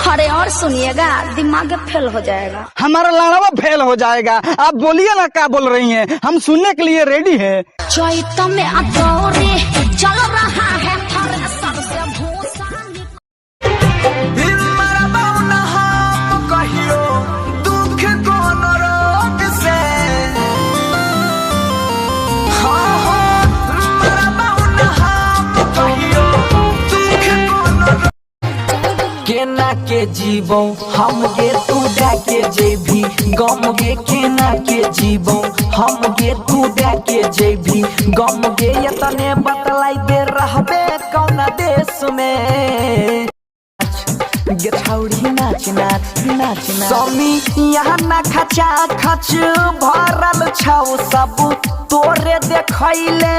अरे और सुनिएगा, दिमाग फेल हो जाएगा। हमारा लाड़वा फेल हो जाएगा। आप बोलिए ना क्या बोल रही हैं, हम सुनने के लिए रेडी हैं। चैत में अतौरे चल रहा है सबसे भूसा। केना के जीवो हम गे तू के जेबी गम गे, केना के जीवो हम गे तू के जेबी गम गे, ये तने बतलाई दे रहबे कौन देश में। गेठौड़ी नाच नाच नाच स्वामी यहाँ ना खचा खच भरल छौ सब तोरे देखैले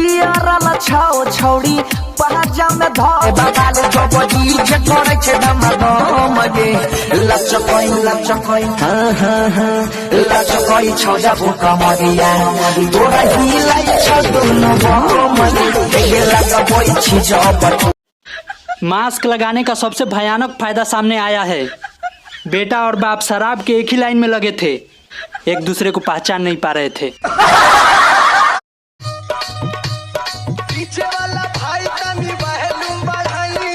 यारल छौ छौड़ी पहाजा में धर बगाल जो बजी जे करे छे धम गे लचकोई हां हां हां लचकोई छोड़ा भूका मरिया तोरा हिलाई छ दोनों बम गे गेला का बोई छी जब। मास्क लगाने का सबसे भयानक फायदा सामने आया है। बेटा और बाप शराब के एक ही लाइन में लगे थे, एक दूसरे को पहचान नहीं पा रहे थे। पीछे वाला भाई तनी बहलूम बढ़ाई।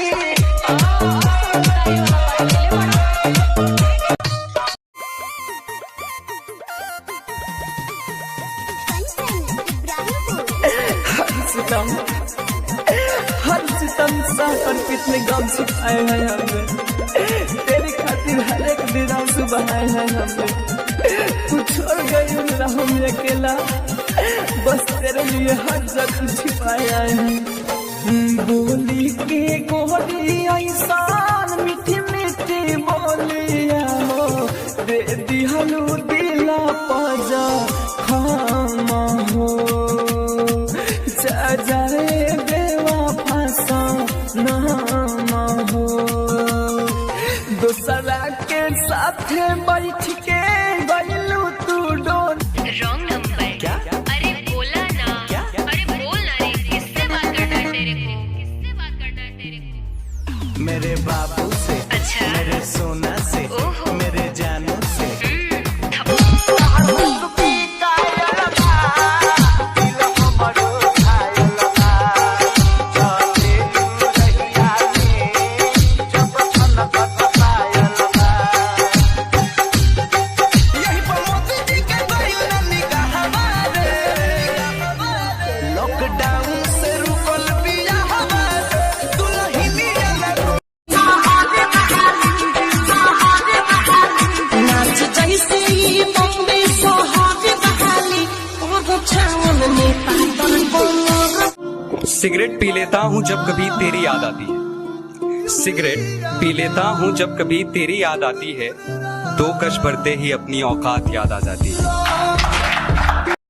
हर सितम सहकर कितने गम सुखाए हैं हमने, तेरी खातिर हर एक दिन आंसू बहाए हैं हमने। तू छोड़ गई राहों में अकेला, बस तेरे लिए हर जगह छिपाए आए हैं। बोली के गोरी ऐसान मीठी मीठी बोलिया हो, दे दिहलू दिला पजा खामा हो जाए दूसरा के साथ बैठ के गइलू तू डोन। Wrong number. क्या? अरे बोला ना क्या? अरे बोल ना रे, किससे बात करना है तेरे को? किससे बात करना है तेरे को? मेरे बाबू से। अच्छा। मेरे सोना से। ओहो। मेरे जानू से। सिगरेट पी लेता हूँ जब कभी तेरी याद आती है, सिगरेट पी लेता हूँ जब कभी तेरी याद आती है, दो कश भरते ही अपनी औकात याद आ जाती है।